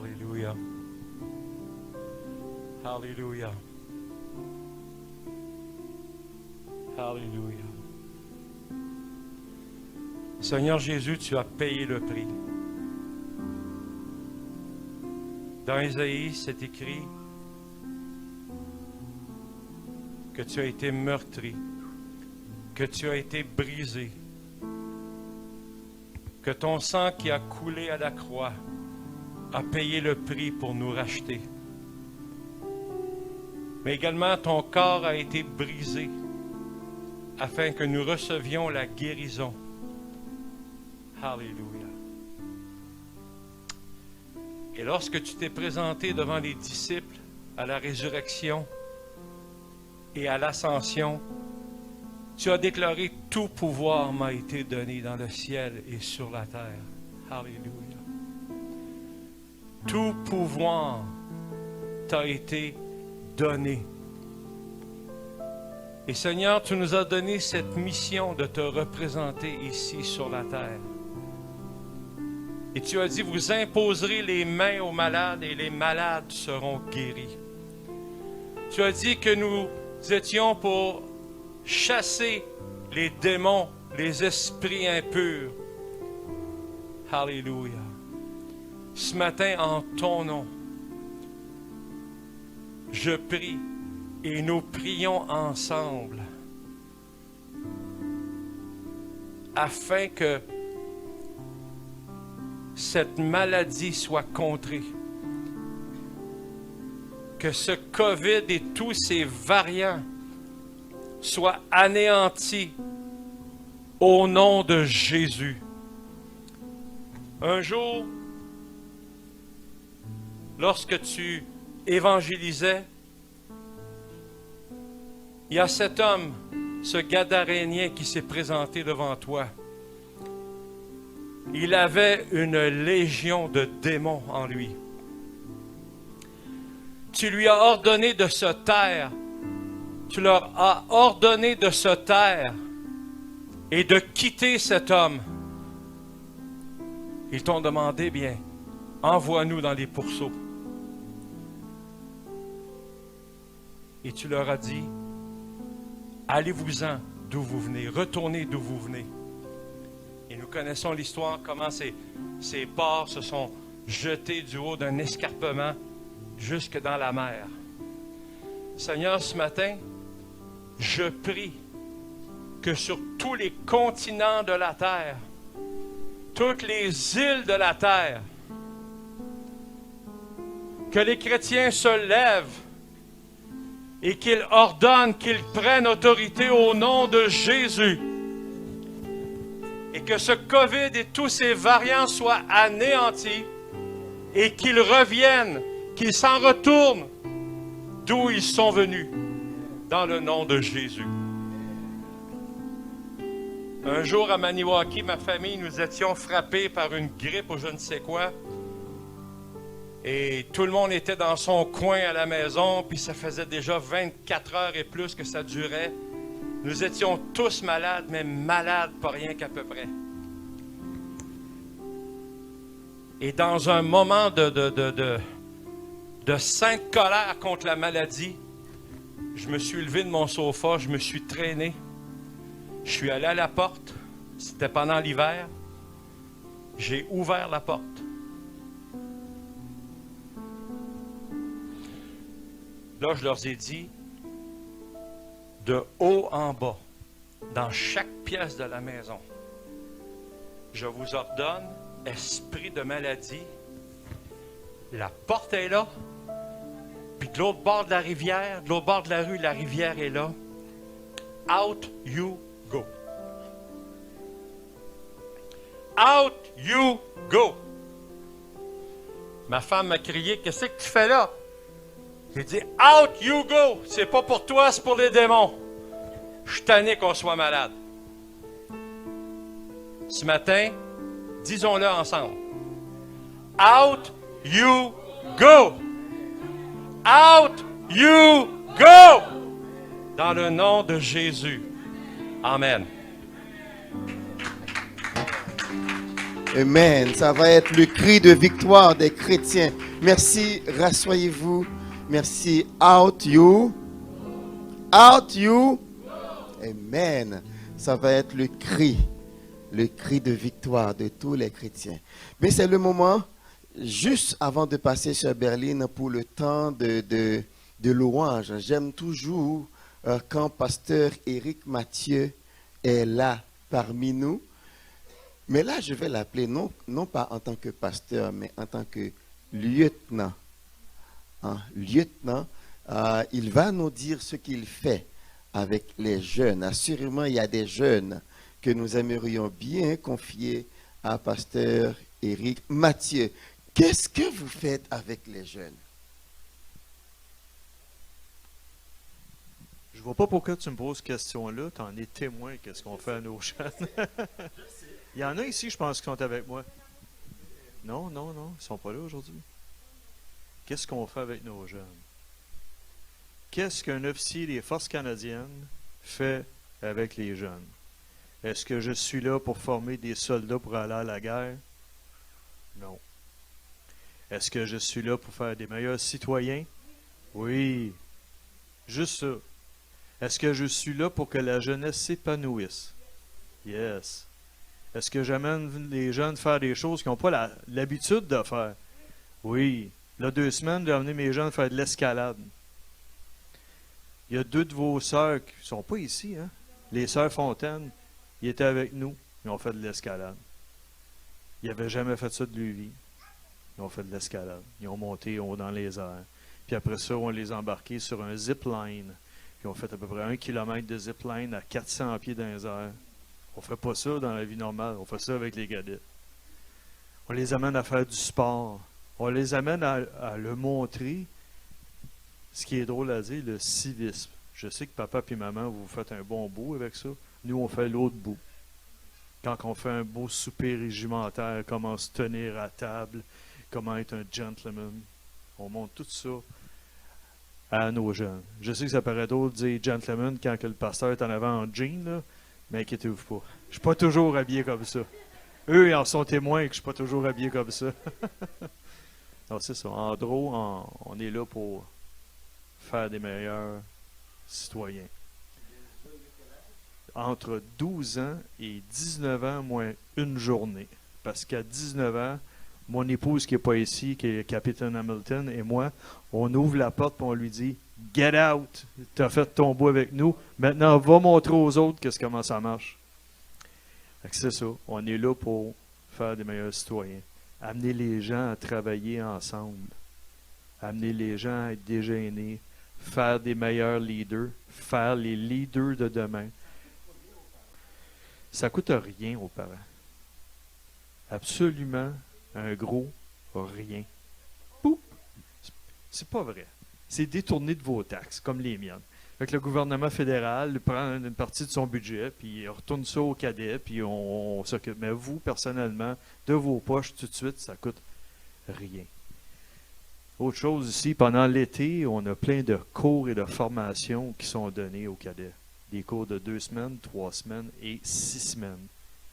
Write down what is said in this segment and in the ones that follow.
Alléluia. Alléluia. Alléluia. Seigneur Jésus, tu as payé le prix. Dans Isaïe, c'est écrit que tu as été meurtri, que tu as été brisé, que ton sang qui a coulé à la croix a payé le prix pour nous racheter. Mais également, ton corps a été brisé afin que nous recevions la guérison. Alléluia. Et lorsque tu t'es présenté devant les disciples à la résurrection et à l'ascension, tu as déclaré « Tout pouvoir m'a été donné dans le ciel et sur la terre. » Alléluia. Tout pouvoir t'a été donné. Et Seigneur, tu nous as donné cette mission de te représenter ici sur la terre. Et tu as dit, vous imposerez les mains aux malades et les malades seront guéris. Tu as dit que nous étions pour chasser les démons, les esprits impurs. Alléluia. Ce matin, en ton nom, je prie et nous prions ensemble afin que cette maladie soit contrée. Que ce COVID et tous ces variants soient anéantis au nom de Jésus. Un jour, lorsque tu évangélisais, il y a cet homme, ce Gadarénien qui s'est présenté devant toi. Il avait une légion de démons en lui. Tu lui as ordonné de se taire. Tu leur as ordonné de se taire et de quitter cet homme. Ils t'ont demandé, bien, envoie-nous dans les pourceaux. Et tu leur as dit, allez-vous-en d'où vous venez, retournez d'où vous venez. Et nous connaissons l'histoire, comment ces porcs se sont jetés du haut d'un escarpement jusque dans la mer. Seigneur, ce matin, je prie que sur tous les continents de la terre, toutes les îles de la terre, que les chrétiens se lèvent et qu'ils ordonnent, qu'ils prennent autorité au nom de Jésus. Et que ce COVID et tous ces variants soient anéantis et qu'ils reviennent, qu'ils s'en retournent d'où ils sont venus, dans le nom de Jésus. Un jour à Maniwaki, ma famille, nous étions frappés par une grippe ou je ne sais quoi. Et tout le monde était dans son coin à la maison, puis ça faisait déjà 24 heures et plus que ça durait. Nous étions tous malades, mais malades, pas rien qu'à peu près. Et dans un moment de sainte colère contre la maladie, je me suis levé de mon sofa, je me suis traîné. Je suis allé à la porte, c'était pendant l'hiver. J'ai ouvert la porte. Là, je leur ai dit, de haut en bas, dans chaque pièce de la maison, je vous ordonne, esprit de maladie, la porte est là, puis de l'autre bord de la rivière, de l'autre bord de la rue, la rivière est là. Out you go. Out you go. Ma femme m'a crié, qu'est-ce que tu fais là? J'ai dit, out you go. C'est pas pour toi, c'est pour les démons. Je suis tanné qu'on soit malade. Ce matin, disons-le ensemble. Out you go. Out you go. Dans le nom de Jésus. Amen. Amen. Ça va être le cri de victoire des chrétiens. Merci, rassoyez-vous. Merci. Out you. Out you. Amen. Ça va être le cri de victoire de tous les chrétiens. Mais c'est le moment, juste avant de passer sur Berlin pour le temps de louange. J'aime toujours quand pasteur Éric Mathieu est là parmi nous. Mais là, je vais l'appeler non pas en tant que pasteur, mais en tant que lieutenant. Lieutenant, il va nous dire ce qu'il fait avec les jeunes. Assurément, il y a des jeunes que nous aimerions bien confier à pasteur Éric Mathieu. Qu'est-ce que vous faites avec les jeunes? Je vois pas pourquoi tu me poses cette question-là. Tu en es témoin. Qu'est-ce qu'on fait à nos jeunes? Il y en a ici, je pense, qui sont avec moi. Non, ils ne sont pas là aujourd'hui. Qu'est-ce qu'on fait avec nos jeunes? Qu'est-ce qu'un officier des Forces canadiennes fait avec les jeunes? Est-ce que je suis là pour former des soldats pour aller à la guerre? Non. Est-ce que je suis là pour faire des meilleurs citoyens? Oui. Juste ça. Est-ce que je suis là pour que la jeunesse s'épanouisse? Yes. Est-ce que j'amène les jeunes faire des choses qu'ils n'ont pas l'habitude de faire? Oui. Là, 2 semaines, j'ai amené mes jeunes faire de l'escalade. Il y a 2 de vos sœurs qui ne sont pas ici, hein? Les sœurs Fontaine, ils étaient avec nous. Ils ont fait de l'escalade. Ils n'avaient jamais fait ça de leur vie. Ils ont fait de l'escalade. Ils ont monté dans les airs. Puis après ça, on les a embarqués sur un zip line. Puis on fait à peu près 1 kilomètre de zip line à 400 pieds dans les airs. On ne ferait pas ça dans la vie normale. On fait ça avec les cadets. On les amène à faire du sport. On les amène à le montrer. Ce qui est drôle à dire, le civisme. Je sais que papa et maman, vous faites un bon bout avec ça. Nous, on fait l'autre bout. Quand on fait un beau souper régimentaire, comment se tenir à table, comment être un gentleman, on montre tout ça à nos jeunes. Je sais que ça paraît drôle de dire gentleman quand que le pasteur est en avant en jean, là, mais inquiétez-vous pas. Je ne suis pas toujours habillé comme ça. Eux, ils en sont témoins que je ne suis pas toujours habillé comme ça. Non, c'est ça. En gros, on est là pour faire des meilleurs citoyens. Entre 12 ans et 19 ans, moins une journée. Parce qu'à 19 ans, mon épouse qui n'est pas ici, qui est Capitaine Hamilton, et moi, on ouvre la porte et on lui dit « Get out! Tu as fait ton bout avec nous. Maintenant, va montrer aux autres comment ça marche. » C'est ça. On est là pour faire des meilleurs citoyens. Amener les gens à travailler ensemble. Amener les gens à être déjeunés. Faire des meilleurs leaders. Faire les leaders de demain. Ça ne coûte rien aux parents. Absolument un gros rien. Poup! C'est pas vrai. C'est détourné de vos taxes, comme les miennes. Fait que le gouvernement fédéral prend une partie de son budget, puis il retourne ça au cadet, puis on s'occupe. Mais vous, personnellement, de vos poches, tout de suite, ça coûte rien. Autre chose ici, pendant l'été, on a plein de cours et de formations qui sont donnés aux cadets. Des cours de 2 semaines, 3 semaines et 6 semaines.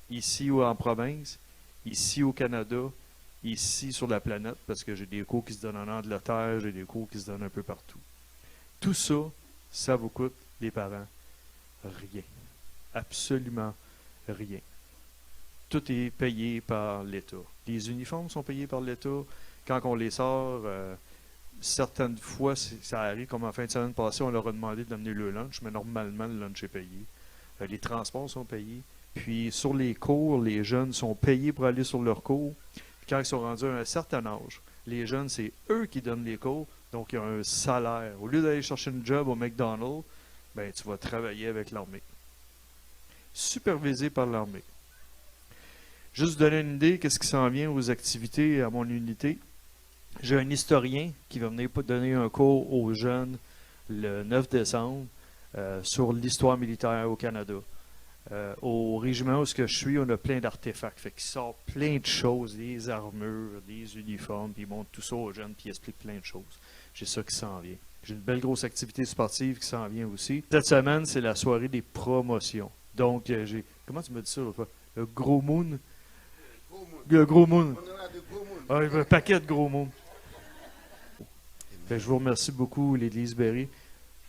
Ici ou en province, ici au Canada, ici sur la planète, parce que j'ai des cours qui se donnent en Angleterre, j'ai des cours qui se donnent un peu partout. Tout ça, ça vous coûte, les parents, rien. Absolument rien. Tout est payé par l'État. Les uniformes sont payés par l'État. Quand on les sort, certaines fois, ça arrive, comme en fin de semaine passée, on leur a demandé d'amener le lunch, mais normalement, le lunch est payé. Les transports sont payés. Puis sur les cours, les jeunes sont payés pour aller sur leurs cours. Puis quand ils sont rendus à un certain âge, les jeunes, c'est eux qui donnent les cours, donc ils ont un salaire. Au lieu d'aller chercher une job au McDonald's, ben, tu vas travailler avec l'armée. Supervisé par l'armée. Juste donner une idée, qu'est-ce qui s'en vient aux activités à mon unité. J'ai un historien qui va venir donner un cours aux jeunes le 9 décembre sur l'histoire militaire au Canada. Au régiment où je suis, on a plein d'artefacts. Fait qu'il sort plein de choses, des armures, des uniformes, puis il montre tout ça aux jeunes, puis il explique plein de choses. J'ai ça qui s'en vient. J'ai une belle grosse activité sportive qui s'en vient aussi. Cette semaine, c'est la soirée des promotions. Donc, j'ai... Comment tu m'as dit ça l'autre fois? Le Gros Moon? Le gros moon. On aura de gros moon. Ah, il y a un paquet de gros moons. Fait que je vous remercie beaucoup, l'Église Berry.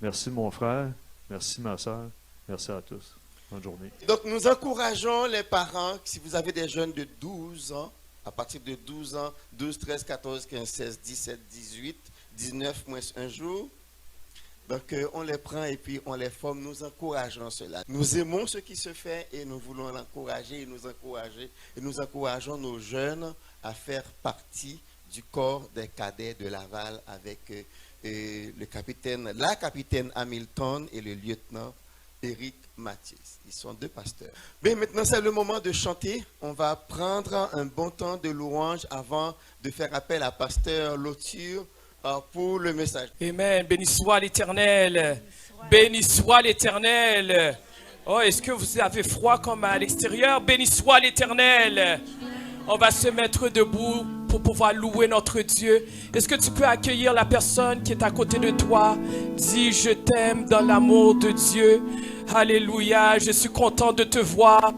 Merci mon frère. Merci ma soeur. Merci à tous. Bonne journée. Donc nous encourageons les parents, si vous avez des jeunes de 12 ans, à partir de 12 ans, 12, 13, 14, 15, 16, 17, 18, 19 moins un jour. Donc on les prend et puis on les forme, nous encourageons cela. Nous aimons ce qui se fait et nous voulons l'encourager et nous encourageons nos jeunes à faire partie du corps des cadets de Laval avec la capitaine Hamilton et le lieutenant Éric Mathies. Ils sont deux pasteurs. Mais maintenant, c'est le moment de chanter. On va prendre un bon temps de louange avant de faire appel à pasteur Loture pour le message. Amen. Béni soit l'Éternel. Béni soit l'Éternel. Oh, est-ce que vous avez froid comme à l'extérieur? Béni soit l'Éternel. On va se mettre debout pour pouvoir louer notre Dieu. Est-ce que tu peux accueillir la personne qui est à côté de toi? Dis, je t'aime dans l'amour de Dieu. Alléluia, je suis content de te voir.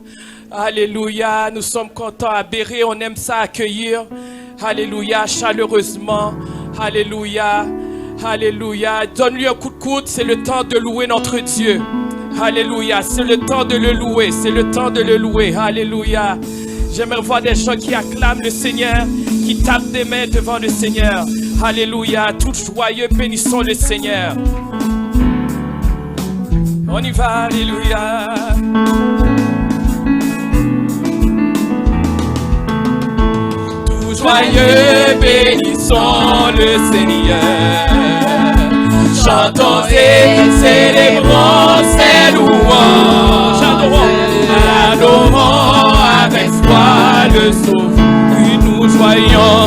Alléluia, nous sommes contents à Béret, on aime ça accueillir. Alléluia, chaleureusement. Alléluia, alléluia. Donne-lui un coup de coude, c'est le temps de louer notre Dieu. Alléluia, c'est le temps de le louer, c'est le temps de le louer. Alléluia. J'aimerais voir des gens qui acclament le Seigneur, qui tapent des mains devant le Seigneur. Alléluia, tout joyeux, bénissons le Seigneur. On y va, alléluia. Tout joyeux, bénissons le Seigneur. Chantons et célébrons ses louanges. Adorons avec foi le Sauveur. Puis nous joyons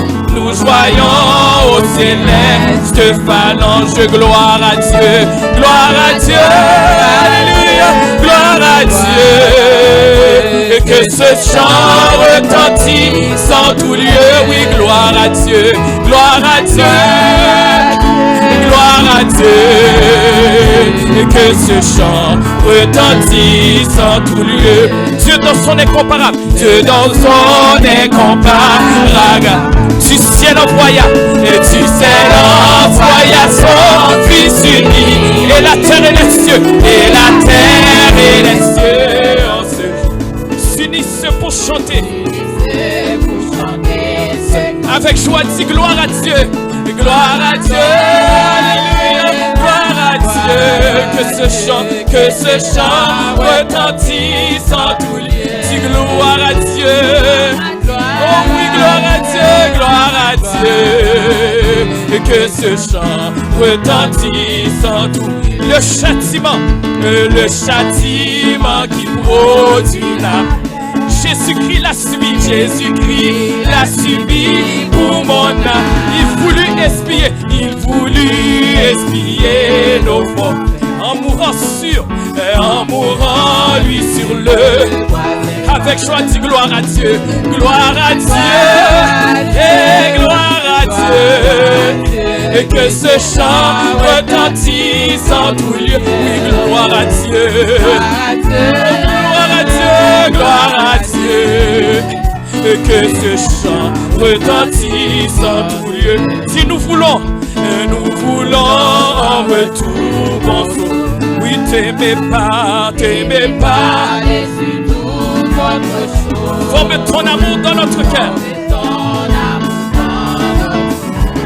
au céleste phalange. Gloire à Dieu, alléluia, gloire à Dieu. Et que ce chant retentisse en tout lieu, oui, gloire à Dieu, gloire à Dieu. Gloire à Dieu, et que ce chant retentisse en tout lieu. Dieu dans son incomparable, Dieu dans son incomparable. Du ciel envoya, et du ciel envoya son Fils unique. Et la terre et les cieux, et la terre et les cieux s'unissent pour chanter. Avec joie, dis gloire à Dieu. Gloire à Dieu, alléluia, gloire à Dieu, que ce chant retentisse en tout lieu. Dis gloire à Dieu, oh oui, gloire à Dieu, que ce chant retentisse en tout. Le châtiment qui produit la Jésus-Christ l'a subi pour mon âme. Il voulut espier nos fautes en mourant lui sur le. Avec joie, dis gloire à Dieu, gloire à Dieu, et gloire à Dieu. Et que ce chant retentisse en tout lieu, oui, gloire à Dieu, gloire à Dieu, gloire à Dieu. Et que ce chant retentisse en tout lieu. Si nous voulons en retour bon sauveur. Oui, t'aimez pas, laissez tout votre chose. Forme ton amour dans notre cœur.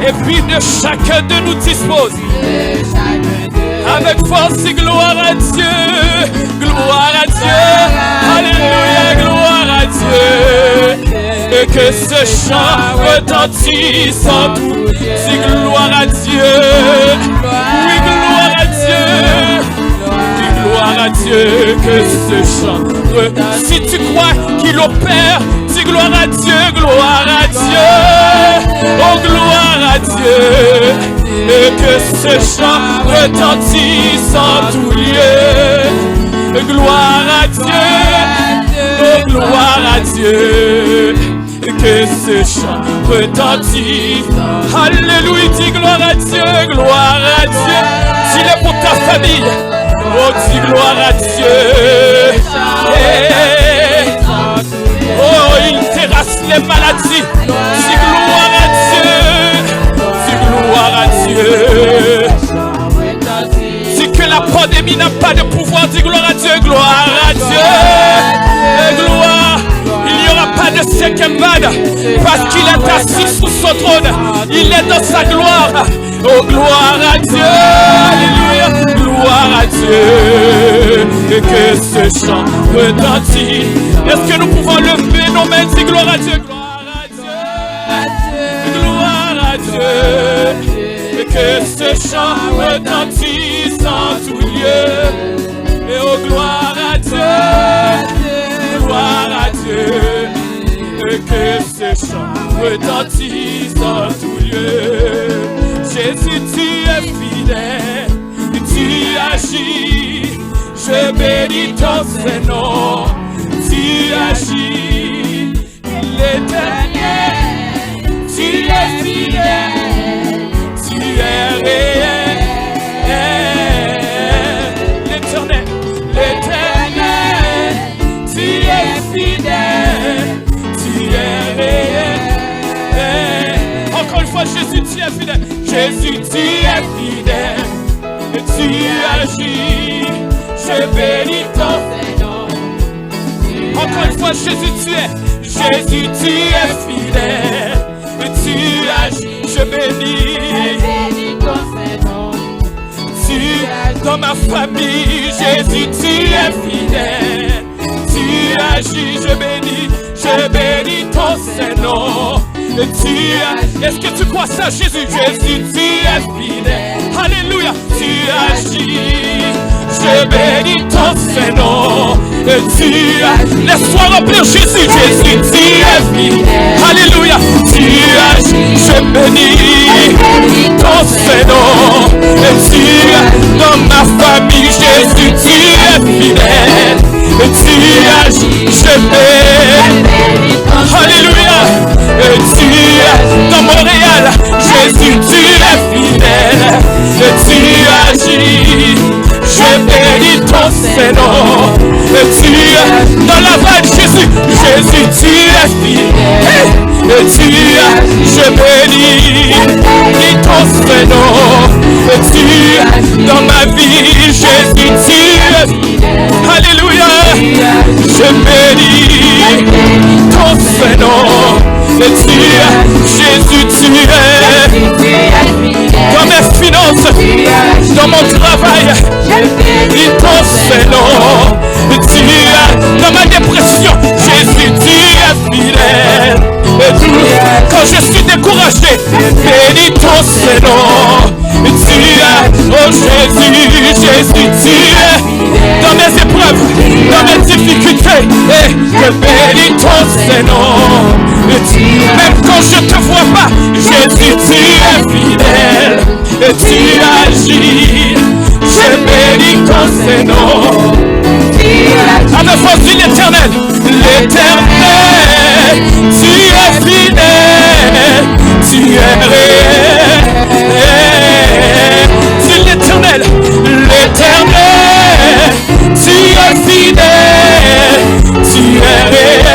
Et puis de chacun de nous dispose. Avec force et gloire à Dieu, gloire à Dieu, alléluia, gloire à Dieu. Et que ce chant retentisse en tout. Si gloire à Dieu, oui, gloire à Dieu, oui, gloire à Dieu, que ce chant. Si tu crois qu'il opère, dis gloire à Dieu, oh gloire à Dieu. Et que ce chant retentisse en tout lieu. Gloire à Dieu, oh gloire à Dieu. Et que ce chant retentisse. Alléluia, dis gloire à Dieu, gloire à Dieu. S'il est pour ta famille, oh dis gloire à Dieu. Oh, il terrasse les maladies. Dis gloire à Dieu. Dis gloire à Dieu. Dis que la pandémie n'a pas de pouvoir. Dis gloire à Dieu, gloire à Dieu. Et gloire. Il n'y aura pas de cinquième vague parce qu'il est assis sous son trône. Il est dans sa gloire. Oh, gloire à Dieu. Alléluia. Gloire à Dieu. Et que ce chant retentit. Est-ce que nous pouvons lever nos mains? Dis gloire à Dieu. Gloire à Dieu. Gloire à Dieu. Et que ce chant retentisse en tout lieu. Et oh, gloire à Dieu. Gloire à Dieu. Et que ce chant retentisse en tout lieu. Jésus, tu es fidèle, tu agis, je bénis ton Saint-Nom, tu agis, l'Éternel, tu es fidèle, tu es réel, l'Éternel, l'Éternel, tu es fidèle, tu es réel. Encore une fois, Jésus, tu es fidèle. Jésus, tu es fidèle et tu agis. Je bénis ton Saint-Nom. Encore une fois, Jésus, tu es fidèle et tu agis. Je bénis ton Saint-Nom. Dans ma famille, Jésus, tu es fidèle. Tu agis. Je bénis ton Saint-Nom. Est-ce que tu crois ça, Jésus? Jésus, tu es fidèle. Alléluia, tu agis. Je bénis ton Saint-Nom. Laisse-toi remplir, Jésus. Jésus, tu es fidèle. Alléluia, tu agis. Je bénis ton Saint-Nom. Dans ma famille, Jésus, tu es fidèle. Tu agis. Je bénis. Alléluia. Dans Montréal, Jésus, tu es fidèle et tu agis. Je bénis ton Saint-Nom. Dans la vague, Jésus, tu es fidèle et tu agis. Je bénis ton Saint-Nom. Dans ma vie, Jésus, tu es fidèle. Alléluia. Je bénis ton Saint-Nom. Jésus, tu es dans mes finances, dans mon travail, ton Saint-Nom. Dans ma dépression, Jésus, tu es fidèle. Quand je suis découragé, bénis ton Saint-Nom. Oh Jésus, tu es dans mes épreuves, dans mes difficultés, je bénis ton Saint-Nom. Même quand je te vois pas, Jésus, tu es fidèle et tu agis. Je bénis ton Saint-Nom. Avec force, dis l'Éternel, l'Éternel, tu es fidèle, tu es réel. Dis l'Éternel, l'Éternel, tu es fidèle, tu es réel.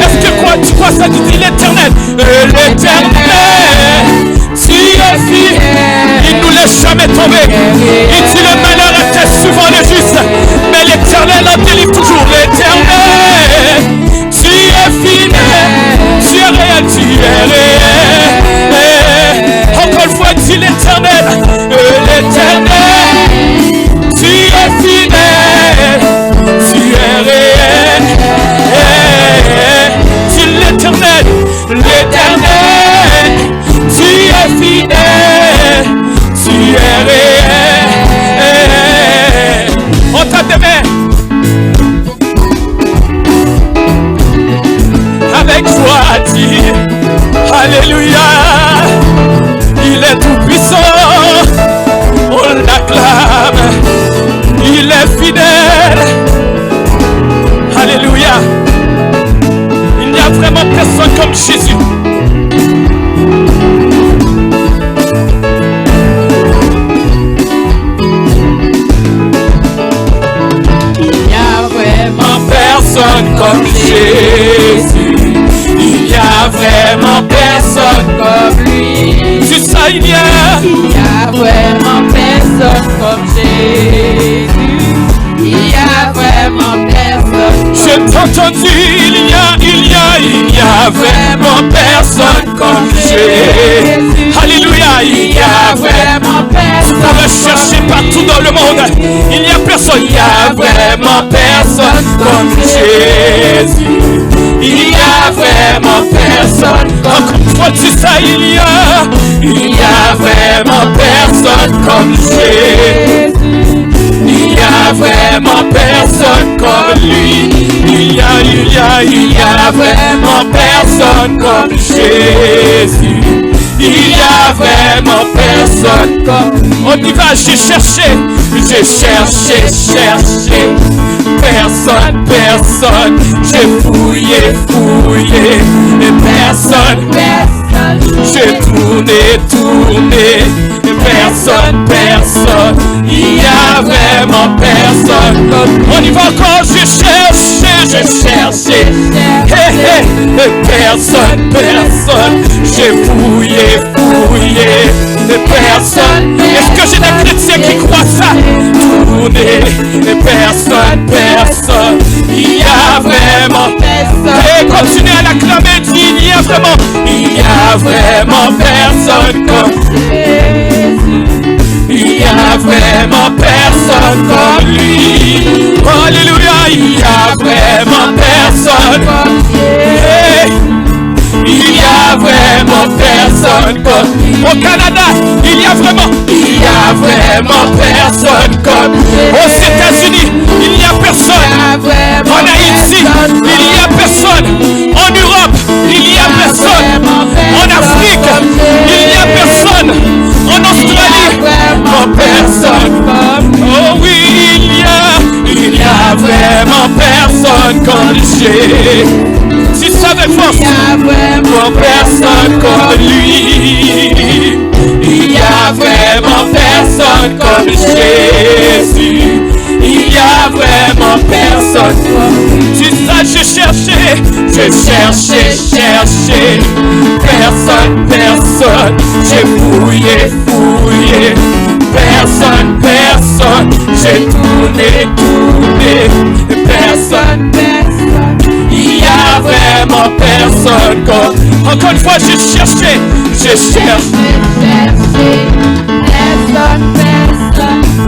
Est-ce que tu crois ça? Tu dis l'Éternel, l'Éternel, tu es fidèle. Il nous laisse jamais tomber. Il dit le malheur était souvent le juste, mais l'Éternel en délivre toujours. L'Éternel, tu es fidèle, tu es réel, tu es réel. il y a vraiment personne comme Jésus. Il y a vraiment personne. J'ai entendu, il y a vraiment personne comme Jésus. Alléluia, il y a vraiment personne. On va chercher partout dans le monde. Il n'y a personne, il y a vraiment personne comme Jésus. Il y a vraiment personne. Encore une fois, tu sais, il y a vraiment personne comme Jésus. Il y a vraiment personne comme lui. Il y a vraiment personne comme Jésus. Il y a vraiment personne comme lui. On y va, j'ai cherché. Personne. J'ai fouillé. Et personne. J'ai tourné. Personne. Il y a vraiment personne. On y va encore, j'ai cherché. Personne. J'ai fouillé. Personne. Est-ce que j'ai des chrétiens qui croient ça? Tourner. Personne. Il y a vraiment personne. Et continuez à l'acclamer, dit il y a vraiment personne comme Jésus. Il y a vraiment personne comme lui. Alléluia, il y a vraiment personne comme Jésus. Il y a vraiment personne comme au Canada, il y a vraiment personne comme aux États-Unis, il y a personne. En Haïti, il y a personne. En Europe, il y a personne. En Afrique, il y a personne. En Australie, personne. Oh oui, il y a vraiment personne comme Jésus. Si ça veut force, il y a vraiment personne comme lui. Il y a vraiment personne comme Jésus. Il y a vraiment personne comme lui. Tu sais, j'ai cherché. Personne. J'ai fouillé. Personne. J'ai tourné. Personne. Il y a vraiment personne comme. Encore une fois, j'ai cherché. Personne.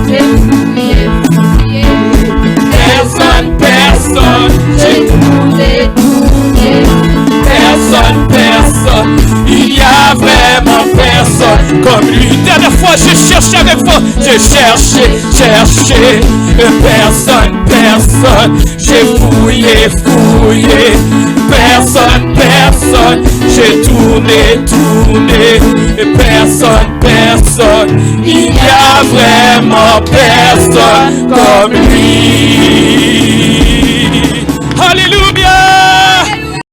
J'ai fouillé. Personne. J'ai tourné. Personne. Il y a vraiment personne comme lui. Dernière fois, j'ai cherché avec vous. J'ai cherché. Personne. J'ai fouillé. Personne. J'ai tourné. Personne. Il y a vraiment personne comme lui.